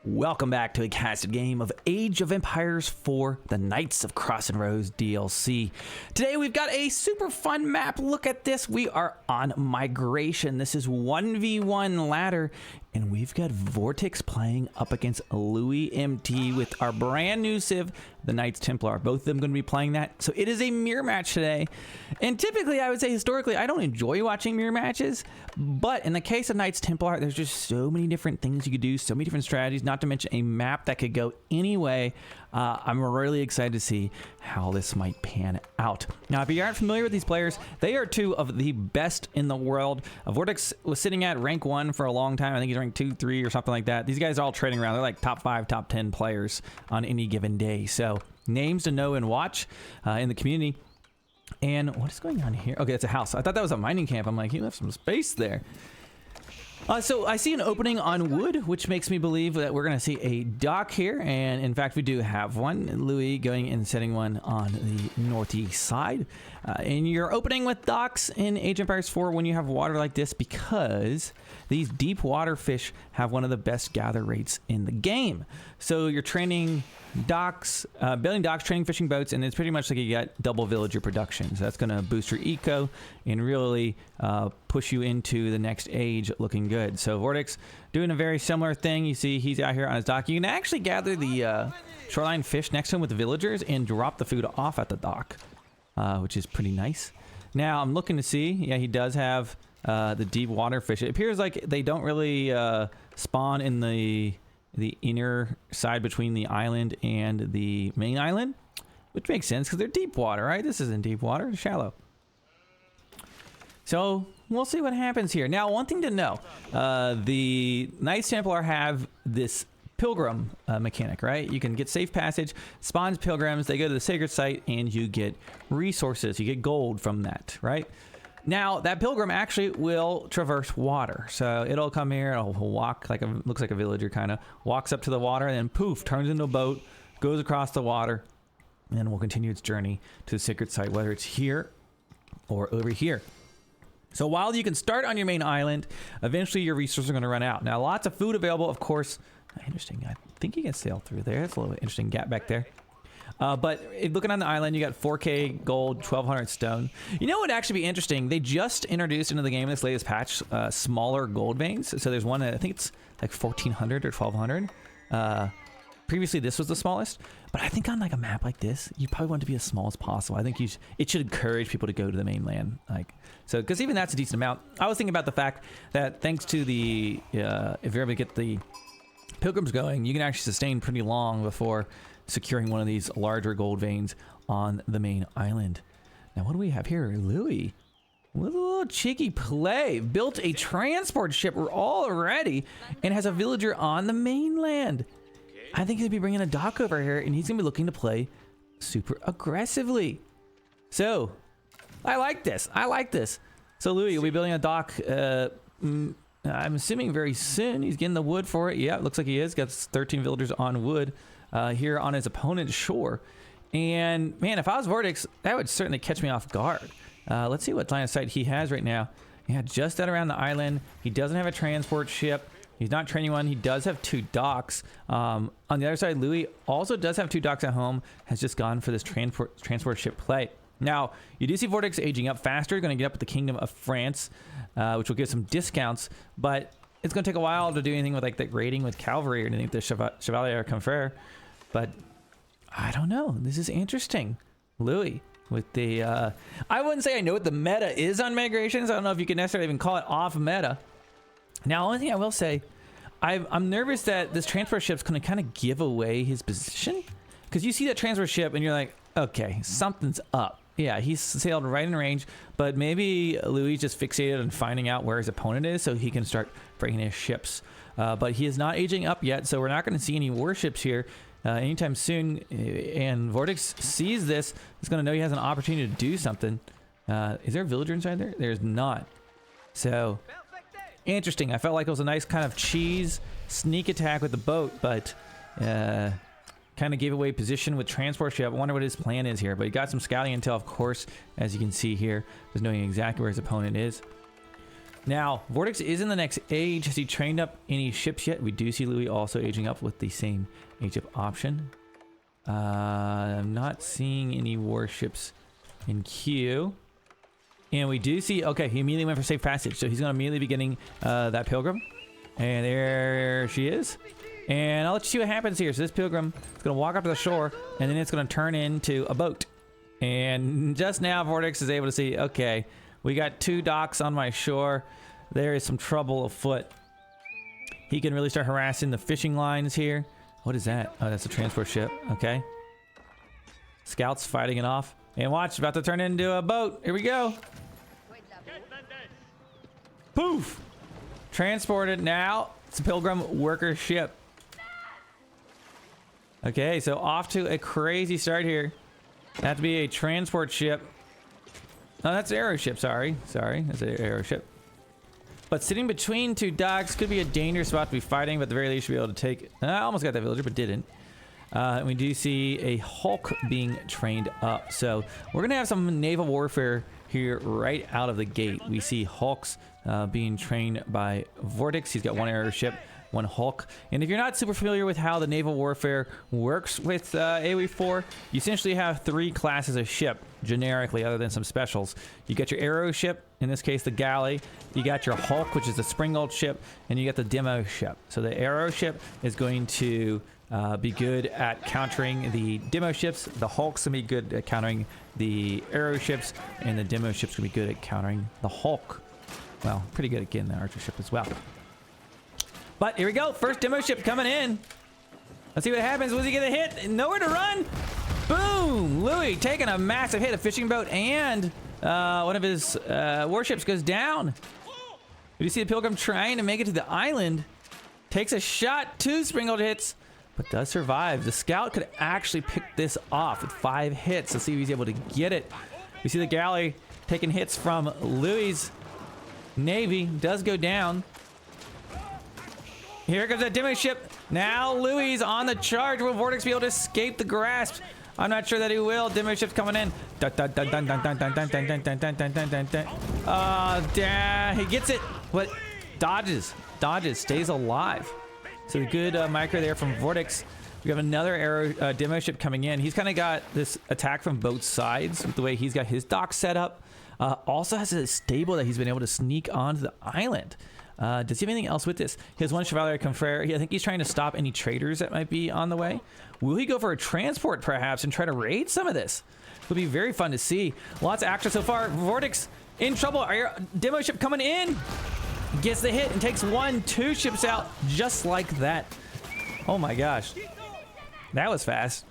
Welcome back to a casted game of Age of Empires 4, the Knights of Cross and Rose DLC. Today we've got a super fun map. Look at this. We are on Migration. This is 1v1 ladder, and we've got Vortex playing up against Louis MT with our brand new civ, the Knights Templar. Both of them going to be playing that. So it is a mirror match today. And typically, I would say historically, I don't enjoy watching mirror matches. But in the case of Knights Templar, there's just so many different things you could do, so many different strategies, not to mention a map that could go any way. I'm really excited to see how this might pan out. Now, if you aren't familiar with these players, they are two of the best in the world. Vortex was sitting at rank 1 for a long time. I think he's ranked 2, 3 or something like that. These guys are all trading around. They're like top 5, top 10 players on any given day. So names to know and watch in the community. And what is going on here? Okay, it's a house. I thought that was a mining camp. I'm like, he left some space there. So I see an opening on wood, which makes me believe that we're going to see a dock here. And in fact, we do have one. Louis going and setting one on the northeast side. And you're opening with docks in Age of Empires 4 when you have water like this, because these deep water fish have one of the best gather rates in the game. So you're training docks, building docks, training fishing boats, and it's pretty much like you got double villager production. So that's going to boost your eco and really push you into the next age looking good. So Vortex doing a very similar thing. You see he's out here on his dock. You can actually gather the shoreline fish next to him with the villagers and drop the food off at the dock, which is pretty nice. Now I'm looking to see, yeah, he does have the deep water fish. It appears like they don't really spawn in the inner side between the island and the main island, which makes sense because they're deep water, right? This isn't deep water, it's shallow. So we'll see what happens here. Now, one thing to know, the Knights Templar have this pilgrim mechanic, right? You can get safe passage, spawns pilgrims, they go to the sacred site, and you get resources. You get gold from that, right? Now, that pilgrim actually will traverse water. So it'll come here, it'll walk like looks like a villager kind of, walks up to the water, and then poof, turns into a boat, goes across the water, and then will continue its journey to the sacred site, whether it's here or over here. So while you can start on your main island, eventually your resources are going to run out. Now, lots of food available, of course. Interesting. I think you can sail through there. It's a little interesting gap back there. But looking on the island, you got 4K gold, 1,200 stone. You know what would actually be interesting? They just introduced into the game in this latest patch smaller gold veins. So there's one that I think it's like 1,400 or 1,200. Previously, this was the smallest. But I think on like a map like this, you probably want it to be as small as possible. I think it should encourage people to go to the mainland. Because even that's a decent amount. I was thinking about the fact that thanks to the, if you're able to get the pilgrims going, you can actually sustain pretty long before securing one of these larger gold veins on the main island. Now, what do we have here? Louis with a little cheeky play. Built a transport ship already and has a villager on the mainland. I think he'll be bringing a dock over here, and he's going to be looking to play super aggressively. So, I like this. I like this. So, Louis will be building a dock, I'm assuming very soon. He's getting the wood for it. Yeah, it looks like he is. Got 13 villagers on wood here on his opponent's shore. And, man, if I was Vortex, that would certainly catch me off guard. Let's see what line of sight he has right now. Yeah, just out around the island. He doesn't have a transport ship. He's not training one. He does have 2 docks. On the other side, Louis also does have 2 docks at home. Has just gone for this transport ship play. Now, you do see Vortex aging up faster. Going to get up with the Kingdom of France, which will give some discounts. But it's going to take a while to do anything with like the raiding with cavalry or anything with the Chevalier Confrere. But I don't know. This is interesting. Louis with the... I wouldn't say I know what the meta is on migrations. I don't know if you can necessarily even call it off meta. Now, the only thing I will say, I'm nervous that this transport ship's going to kind of give away his position. Because you see that transport ship and you're like, okay, something's up. Yeah, he's sailed right in range, but maybe Louis just fixated on finding out where his opponent is so he can start bringing his ships. But he is not aging up yet, so we're not going to see any warships here anytime soon. And Vortex sees this. He's going to know he has an opportunity to do something. Is there a villager inside there? There's not. So... interesting. I felt like it was a nice kind of cheese sneak attack with the boat, but kind of gave away position with transport ship. I wonder what his plan is here, but he got some scouting intel, of course, as you can see here, just knowing exactly where his opponent is. Now, Vortex is in the next age. Has he trained up any ships yet? We do see Louis also aging up with the same age up option. I'm not seeing any warships in queue. And we do see, okay, he immediately went for safe passage. So he's going to immediately be getting that Pilgrim. And there she is. And I'll let you see what happens here. So this Pilgrim is going to walk up to the shore, and then it's going to turn into a boat. And just now, Vortex is able to see, okay, we got 2 docks on my shore. There is some trouble afoot. He can really start harassing the fishing lines here. What is that? Oh, that's a transport ship. Okay. Scouts fighting it off. And watch, it's about to turn into a boat. Here we go. Poof! Transported now. It's a Pilgrim worker ship. Okay, so off to a crazy start here. That to be a transport ship. Oh, that's an arrow ship. Sorry. That's an arrow ship. But sitting between 2 docks could be a dangerous spot to be fighting, but at the very least, should be able to take. I almost got that villager, but didn't. We do see a Hulk being trained up. So we're going to have some naval warfare here right out of the gate. We see Hulks being trained by Vortex. He's got 1 arrow ship, 1 Hulk. And if you're not super familiar with how the naval warfare works with AoE4, you essentially have 3 classes of ship generically, other than some specials. You got your arrow ship, in this case the galley. You got your Hulk, which is the springald ship, and you got the demo ship. So the arrow ship is going to be good at countering the demo ships. The Hulk's gonna be good at countering the arrow ships, and the demo ship's gonna be good at countering the Hulk. Well, pretty good at getting the archer ship as well. But here we go, first demo ship coming in. Let's see what happens. Was he gonna hit? Nowhere to run. Boom! Louis taking a massive hit. A fishing boat and one of his warships goes down. You see the Pilgrim trying to make it to the island. Takes a shot, 2 springald hits, but does survive. The scout could actually pick this off with 5 hits. Let's see if he's able to get it. We see the galley taking hits from Louis' navy. Does go down. Here comes that demo ship. Now Louis on the charge. Will Vortex be able to escape the grasp? I'm not sure that he will. Demo ship's coming in. He gets it, but dodges, stays alive. So a good micro there from Vortex. We have another arrow demo ship coming in. He's kind of got this attack from both sides with the way he's got his dock set up. Also has a stable that he's been able to sneak onto the island. Does he have anything else with this? He has 1 Chevalier Confrere. I think he's trying to stop any traders that might be on the way. Will he go for a transport perhaps and try to raid some of this? It'll be very fun to see. Lots of action so far. Vortex in trouble. Are your demo ship coming in? Gets the hit and takes 1, 2 ships out just like that. Oh my gosh. That was fast.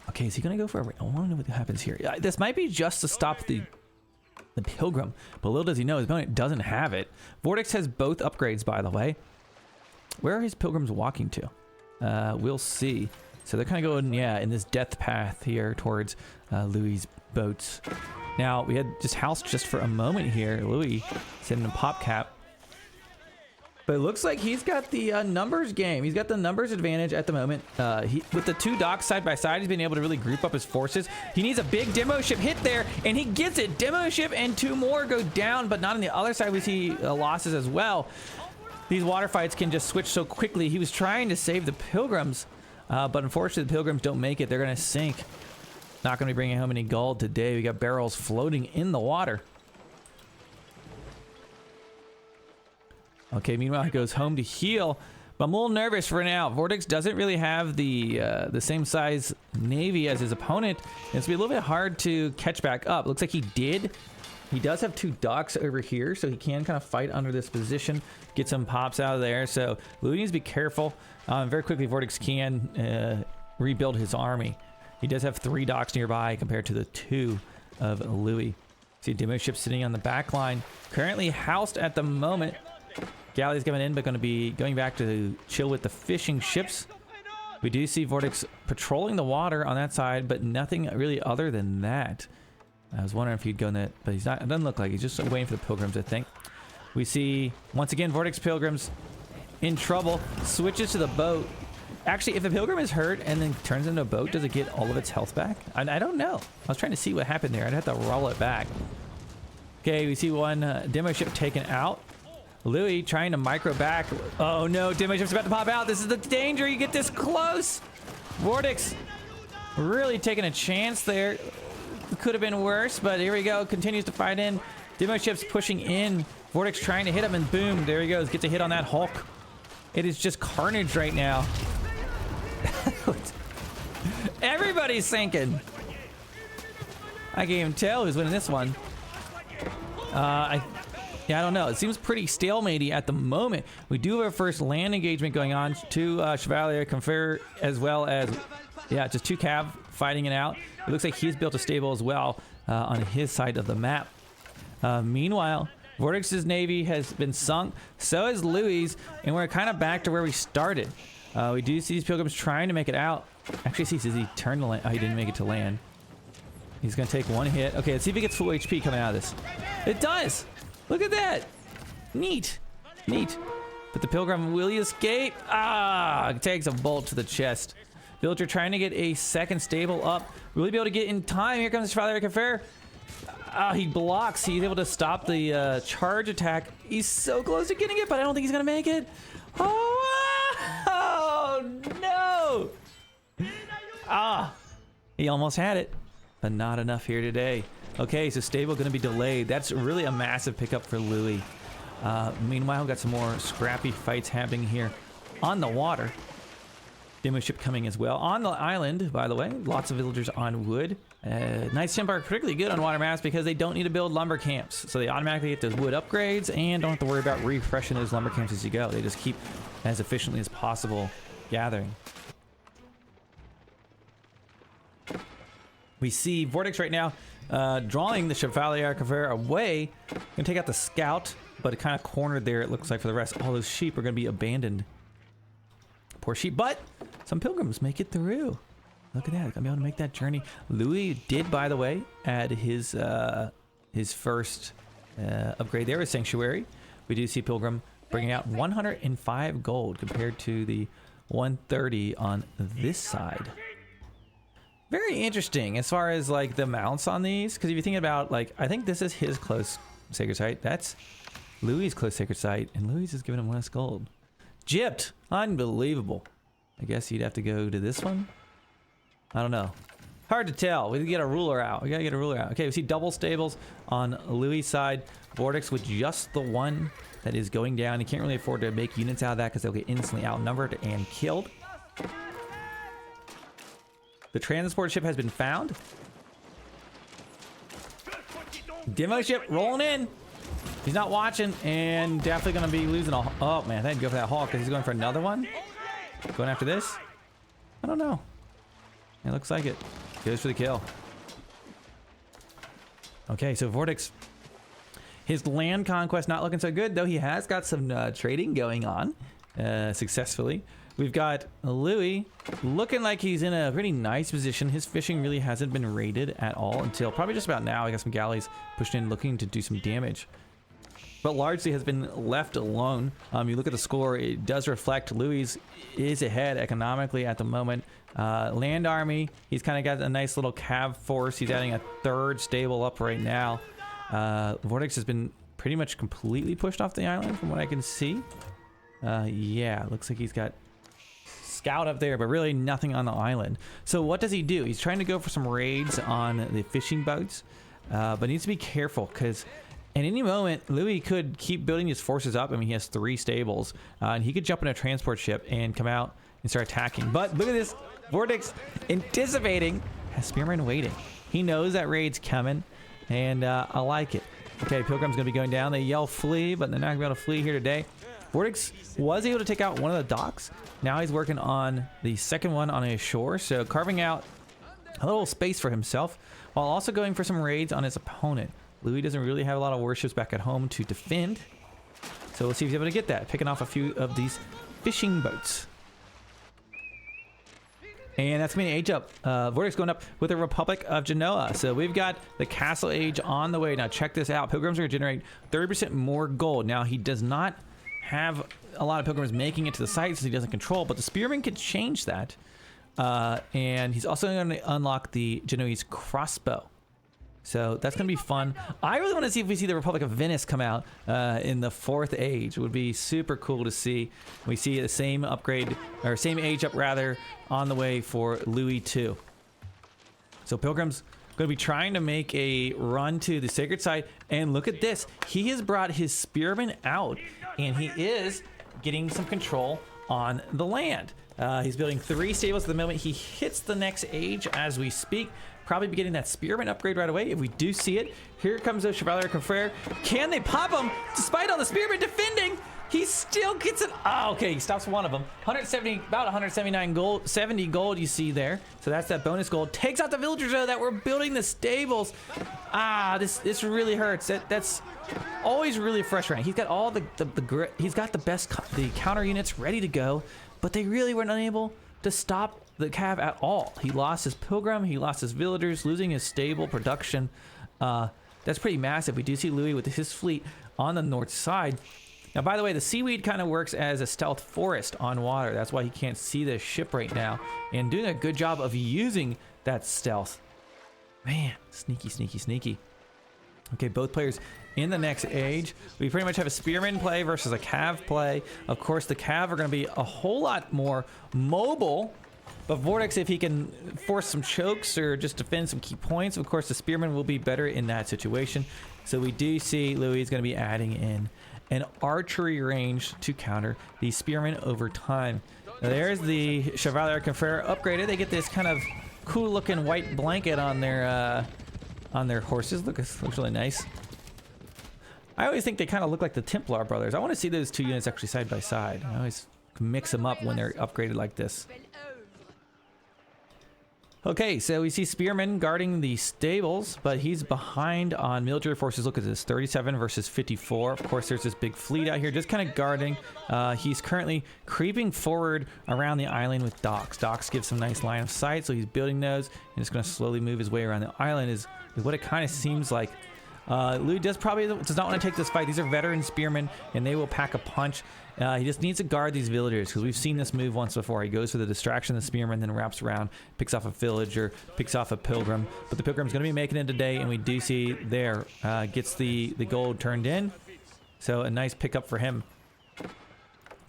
Okay, is he going to go for a raid? I want to know what happens here. This might be just to stop the Pilgrim, but little does he know his opponent doesn't have it. Vortex has both upgrades, by the way. Where are his Pilgrims walking to? We'll see. So they're kind of going, yeah, in this death path here towards Louis' boats. Now, we had just housed just for a moment here. Louis sitting in pop cap. But it looks like he's got the numbers game. He's got the numbers advantage at the moment. With the 2 docks side by side, he's been able to really group up his forces. He needs a big demo ship hit there, and he gets it. Demo ship and 2 more go down, but not on the other side. We see losses as well. These water fights can just switch so quickly. He was trying to save the Pilgrims, but unfortunately the Pilgrims don't make it. They're going to sink. Not going to be bringing home any gold today. We got barrels floating in the water. Okay, meanwhile, he goes home to heal, but I'm a little nervous for now. Vortex doesn't really have the same size navy as his opponent. It's going to be a little bit hard to catch back up. Looks like he did. He does have 2 docks over here, so he can kind of fight under this position, get some pops out of there. So Louis needs to be careful. Very quickly, Vortex can rebuild his army. He does have 3 docks nearby compared to the 2 of Louis. See a demo ship sitting on the back line, currently housed at the moment. Galley's coming in, but going to be going back to chill with the fishing ships. We do see Vortex patrolling the water on that side, but nothing really other than that. I was wondering if he'd go in that, but he's not. It doesn't look like he's just waiting for the Pilgrims, I think. We see, once again, Vortex Pilgrims in trouble. Switches to the boat. Actually, if a Pilgrim is hurt and then turns into a boat, does it get all of its health back? I don't know. I was trying to see what happened there. I'd have to roll it back. Okay, we see one demo ship taken out. Louis trying to micro back. Oh no, demo ship's about to pop out. This is the danger. You get this close. Vortex really taking a chance there. Could have been worse, but here we go. Continues to fight in. Demo ship's pushing in. Vortex trying to hit him, and boom, there he goes. Gets a hit on that Hulk. It is just carnage right now. Everybody's sinking. I can't even tell who's winning this one. Yeah, I don't know. It seems pretty stalemate-y at the moment. We do have our first land engagement going on. Two Chevalier Confer, as well as, yeah, just two Cav fighting it out. It looks like he's built a stable as well on his side of the map. Meanwhile, Vortex's navy has been sunk. So has Louis, and we're kind of back to where we started. We do see these pilgrims trying to make it out. Actually, does he turn to land? Oh, he didn't make it to land. He's going to take one hit. Okay, let's see if he gets full HP coming out of this. It does! Look at that! Neat. Neat. But the pilgrim, will he escape? Ah! Takes a bolt to the chest. Villager trying to get a second stable up. Will he be able to get in time? Here comes Father Confer. Ah, he blocks. He's able to stop the charge attack. He's so close to getting it, but I don't think he's going to make it. Oh no! Ah! He almost had it, but not enough here today. Okay, so stable going to be delayed. That's really a massive pickup for Louis. Meanwhile, we've got some more scrappy fights happening here on the water. Demo ship coming as well. On the island, by the way, lots of villagers on wood. Knights Templar are particularly good on water maps because they don't need to build lumber camps. So they automatically get those wood upgrades and don't have to worry about refreshing those lumber camps as you go. They just keep as efficiently as possible gathering. We see Vortex right now drawing the Chevalier Confer away. Gonna take out the scout, but it kind of cornered there, it looks like, for the rest. All those sheep are gonna be abandoned. Poor sheep, but some pilgrims make it through. Look at that, gonna be able to make that journey. Louis did, by the way, add his first upgrade there with Sanctuary. We do see Pilgrim bringing out 105 gold compared to the 130 on this side. Very interesting as far as like the mounts on these, because if you think about, like, I think this is his close sacred site. That's Louis' close sacred site, and Louis is giving him less gold. Gypped, unbelievable. I guess you'd have to go to this one. I don't know. Hard to tell. We gotta get a ruler out. We gotta get a ruler out. Okay, we see double stables on Louis' side. Vortex with just the one that is going down. He can't really afford to make units out of that because they'll get instantly outnumbered and killed. The transport ship has been found. Demo ship rolling in. He's not watching and definitely going to be losing a... Oh, man, I had to go for that Hawk because he's going for another one. Going after this? I don't know. It looks like it. Goes for the kill. Okay, so Vortex... His land conquest not looking so good, though he has got some trading going on successfully. We've got Louis looking like he's in a pretty nice position. His fishing really hasn't been raided at all until probably just about now. I got some galleys pushed in looking to do some damage, but largely has been left alone. You look at the score, it does reflect Louis is ahead economically at the moment. Land army, he's kind of got a nice little cav force. He's adding a third stable up right now. Vortex has been pretty much completely pushed off the island from what I can see. Yeah, looks like he's got scout up there, but really nothing on the island. So what does he do? He's trying to go for some raids on the fishing boats, but needs to be careful because at any moment Louis could keep building his forces up. I mean, he has 3 stables, and he could jump in a transport ship and come out and start attacking. But look at this, Vortex anticipating, has Spearman waiting. He knows that raid's coming, and I like it. Okay, Pilgrim's gonna be going down. They yell flee, but they're not gonna be able to flee here today. Vortex was able to take out one of the docks. Now he's working on the second one on his shore, so carving out a little space for himself while also going for some raids on his opponent. Louis doesn't really have a lot of warships back at home to defend, so we'll see if he's able to get that, picking off a few of these fishing boats. And that's going to age up. Vortex going up with the Republic of Genoa. So we've got the Castle Age on the way. Now check this out. Pilgrims are going to generate 30% more gold. Now he does not have a lot of pilgrims making it to the sites he doesn't control, but the Spearman could change that. And he's also going to unlock the Genoese crossbow. So that's going to be fun. I really want to see if we see the Republic of Venice come out in the 4th age. It would be super cool to see. We see the same upgrade, or same age up rather, on the way for Louis II. So Pilgrim's going to be trying to make a run to the sacred site. And look at this. He has brought his spearmen out, and he is getting some control on the land. He's building 3 stables at the moment. He hits the next age as we speak. Probably be getting that spearman upgrade right away if we do see it. Here comes the Chevalier Confrere. Can they pop him? Despite all the spearmen defending, he still gets it. Oh, okay, he stops one of them. 170, about 179 gold, 70 gold you see there. So that's that bonus gold. Takes out the villagers though that were building the stables. This really hurts. That's always really frustrating. He's got all he's got the best the counter units ready to go, but they really weren't unable to stop the cav at all. He lost his pilgrim, he lost his villagers, losing his stable production. That's pretty massive. We do see Louis with his fleet on the north side. Now, by the way, the seaweed kind of works as a stealth forest on water. That's why he can't see the ship right now, and doing a good job of using that stealth. Man, sneaky, sneaky, sneaky. Okay, both players in the next age. We pretty much have a spearman play versus a cav play. Of course, the cav are going to be a whole lot more mobile. But Vortex, if he can force some chokes or just defend some key points, of course, the spearman will be better in that situation. So we do see Louis is going to be adding in an archery range to counter the spearman over time. Now, there's the Chevalier Confrere upgraded. They get this kind of cool looking white blanket on their horses. Look, it looks really nice. I always think they kind of look like the Templar brothers. I want to see those 2 units actually side by side. I always mix them up when they're upgraded like this. Okay, so we see Spearman guarding the stables, but he's behind on military forces. Look at this, 37 versus 54. Of course, there's this big fleet out here just kind of guarding. He's currently creeping forward around the island with docks. Docks give some nice line of sight, so he's building those and just going to slowly move his way around the island is what it kind of seems like. Louis does not want to take this fight. These are veteran spearmen, and they will pack a punch. He just needs to guard these villagers, because we've seen this move once before. He goes for the distraction of the spearman, then wraps around, picks off a villager, picks off a pilgrim. But the pilgrim's going to be making it today, and we do see there, gets the gold turned in. So a nice pickup for him.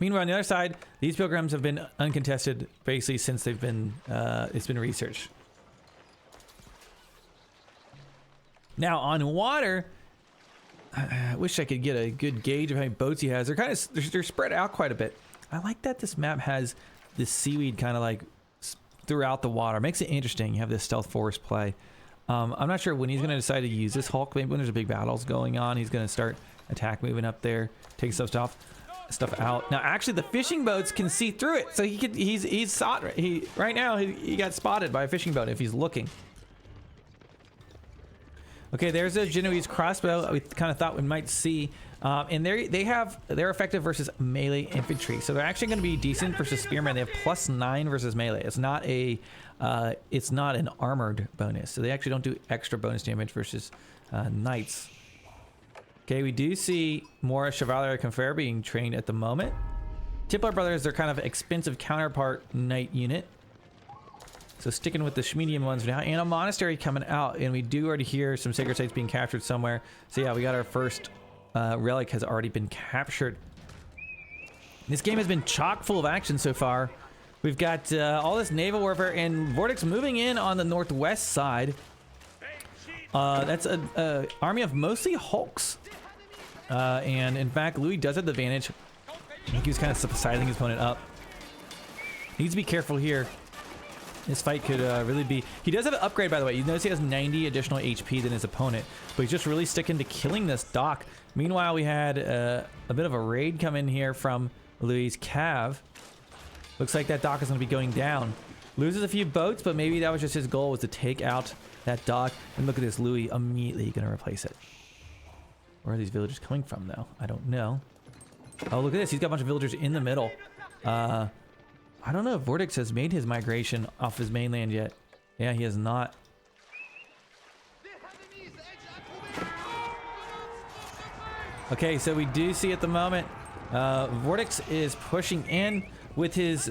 Meanwhile, on the other side, these pilgrims have been uncontested basically since they've been it's been researched. Now on water, I wish I could get a good gauge of how many boats he has. They're spread out quite a bit. I like that this map has this seaweed kind of like throughout the water. Makes it interesting. You have this stealth forest play. I'm not sure when he's going to decide to use this Hulk. Maybe when there's a big battles going on, he's going to start attack moving up there, take stuff out. Now actually the fishing boats can see through it, so right now he got spotted by a fishing boat if he's looking. Okay, there's a Genoese crossbow we kind of thought we might see. And they're effective versus melee infantry. So they're actually going to be decent versus spearmen. They have +9 versus melee. It's not an armored bonus. So they actually don't do extra bonus damage versus knights. Okay, we do see more Chevalier Confrere being trained at the moment. Templar brothers are kind of expensive counterpart knight unit. So sticking with the medium ones now, and a monastery coming out, and we do already hear some sacred sites being captured somewhere. So yeah, we got our first relic has already been captured. This game has been chock full of action so far. We've got all this naval warfare, and Vortex moving in on the northwest side. That's an army of mostly Hulks. And in fact, Louis does have the advantage. I think he was kind of sizing his opponent up. Needs to be careful here. This fight could really be... He does have an upgrade, by the way. You notice he has 90 additional HP than his opponent, but he's just really sticking to killing this dock. Meanwhile, we had a bit of a raid come in here from Louis' cav. Looks like that dock is going to be going down. Loses a few boats, but maybe that was just his goal, was to take out that dock. And look at this, Louis immediately going to replace it. Where are these villagers coming from, though? I don't know. Oh, look at this. He's got a bunch of villagers in the middle. I don't know if Vortex has made his migration off his mainland yet. Yeah, he has not. Okay, so we do see at the moment, Vortex is pushing in with his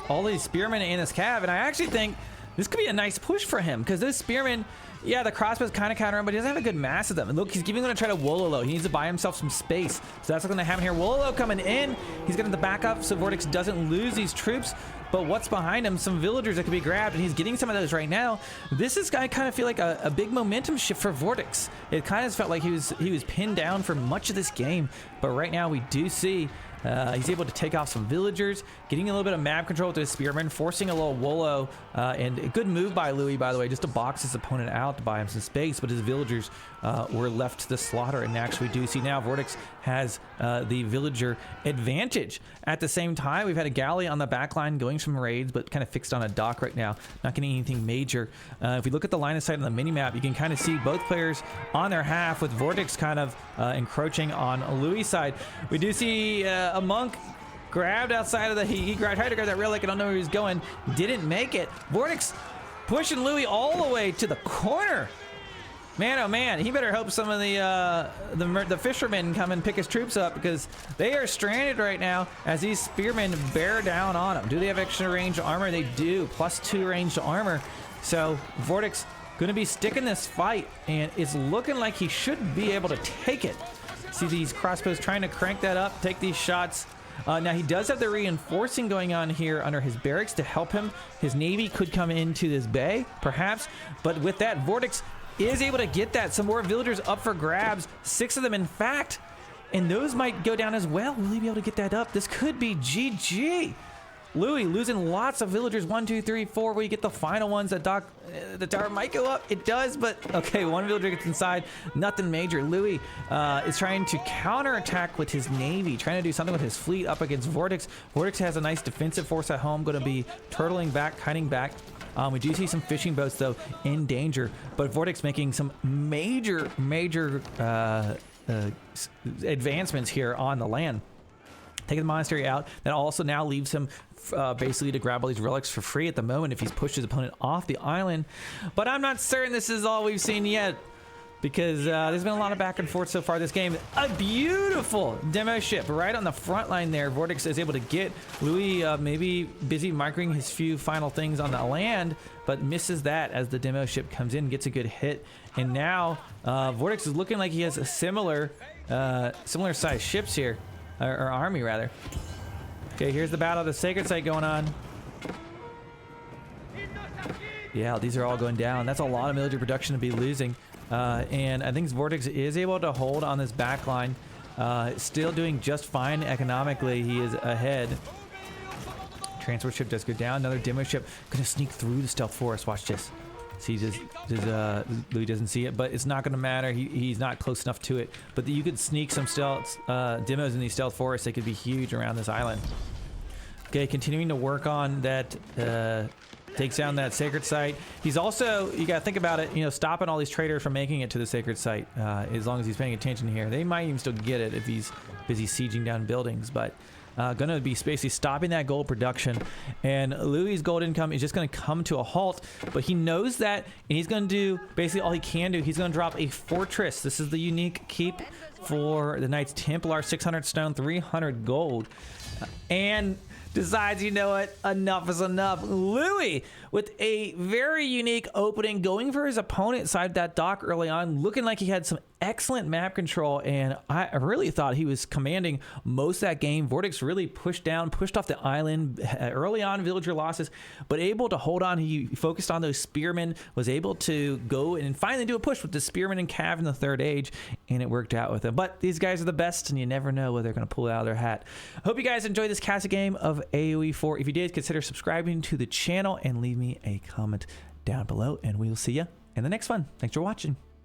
all these spearmen and his cav, and I actually think this could be a nice push for him, because those spearmen, Yeah, the crossbow's kind of counter him, but he doesn't have a good mass of them. And look, he's even going to try to Wololo. He needs to buy himself some space. So that's what's going to happen here. Wololo coming in. He's getting the backup so Vortex doesn't lose these troops. But what's behind him? Some villagers that could be grabbed, and he's getting some of those right now. This is I kind of feel like a big momentum shift for Vortex. It kind of felt like he was pinned down for much of this game, but right now we do see he's able to take off some villagers, getting a little bit of map control with his spearmen, forcing a little Wolo, and a good move by Louis, by the way, just to box his opponent out to buy him some space, but his villagers were left to the slaughter, and actually we do see now Vortex has the villager advantage. At the same time, we've had a galley on the back line going some raids, but kind of fixed on a dock right now, not getting anything major. If we look at the line of sight on the mini-map, you can kind of see both players on their half, with Vortex kind of encroaching on Louis' side. We do see a monk grabbed outside of the he tried to grab that relic. I don't know where he's going, didn't make it. Vortex pushing Louis all the way to the corner. Man, oh man, he better hope some of the fishermen come and pick his troops up, because they are stranded right now as these spearmen bear down on them. Do they have extra ranged armor? They do, +2 ranged armor. So Vortex going to be sticking this fight, and it's looking like he should be able to take it. See these crossbows trying to crank that up, take these shots. Now he does have the reinforcing going on here under his barracks to help him. His navy could come into this bay, perhaps, but with that, Vortex is able to get that. Some more villagers up for grabs, 6 of them in fact, and those might go down as well. Will he be able to get that up? This could be GG. Louis losing lots of villagers, 1, 2, 3, 4. We get the final ones. That the tower might go up. It does, but okay, 1 villager gets inside. Nothing major. Louis is trying to counterattack with his navy, trying to do something with his fleet up against Vortex. Vortex has a nice defensive force at home, going to be turtling back, cutting back. We do see some fishing boats, though, in danger, but Vortex making some major advancements here on the land. Taking the monastery out. That also now leaves him basically to grab all these relics for free at the moment if he's pushed his opponent off the island. But I'm not certain this is all we've seen yet, because there's been a lot of back and forth so far this game. A beautiful demo ship right on the front line there. Vortex is able to get Louis maybe busy microing his few final things on the land, but misses that as the demo ship comes in, gets a good hit. And now Vortex is looking like he has a similar size ships here, or army rather. Okay, here's the battle of the sacred site going on. Yeah, these are all going down. That's a lot of military production to be losing. And I think Vortex is able to hold on this back line. Still doing just fine economically. He is ahead. Transport ship does go down. Another demo ship going to sneak through the stealth forest. Watch this. See, Louis doesn't see it, but it's not going to matter. He's not close enough to it. But you could sneak some stealth demos in these stealth forests. They could be huge around this island. Okay, continuing to work on that. Takes down that sacred site. He's also, you gotta think about it, you know, stopping all these traders from making it to the sacred site. As long as he's paying attention here, they might even still get it if he's busy sieging down buildings. But gonna be basically stopping that gold production, and Louis' gold income is just gonna come to a halt. But he knows that, and he's gonna do basically all he can do. He's gonna drop a fortress. This is the unique keep for the Knights Templar, 600 stone, 300 gold, and decides, you know what, enough is enough. Louis with a very unique opening, going for his opponent side of that dock early on, looking like he had some excellent map control, and I really thought he was commanding most of that game. Vortex really pushed off the island early on, villager losses, but able to hold on. He focused on those spearmen, was able to go and finally do a push with the spearmen and cav in the third age, and it worked out with him. But these guys are the best, and you never know what they're going to pull out of their hat. Hope you guys enjoyed this cast game of AoE4. If you did, consider subscribing to the channel and leave me a comment down below, and we will see you in the next one. Thanks for watching.